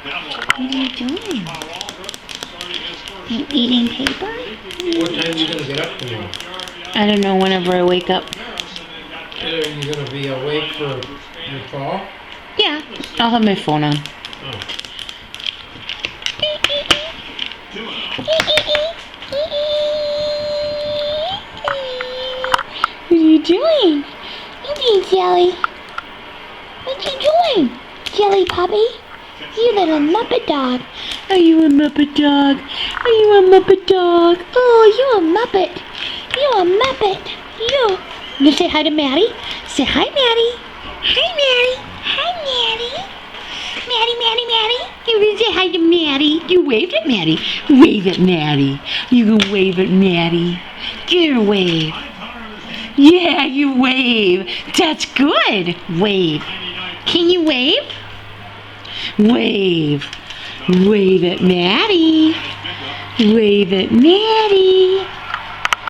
What are you doing? You eating paper? What time are you going to get up tomorrow? I don't know, whenever I wake up. Are you going to be awake for your call? Yeah, I'll have my phone on. Oh. What are you doing? You being jelly. What you doing? Jelly puppy? You little Muppet dog. Are you a Muppet dog? Are you a Muppet dog? Oh, you a Muppet. You a Muppet. You. You say hi to Maddie? Say hi, Maddie. Hi, Maddie. Hi, Maddie. Maddie. You can say hi to Maddie. You waved at Maddie. Wave at Maddie. You can wave at Maddie. Give her a wave. Yeah, you wave. That's good. Wave. Can you wave? Wave. Wave at Maddie. Wave at Maddie.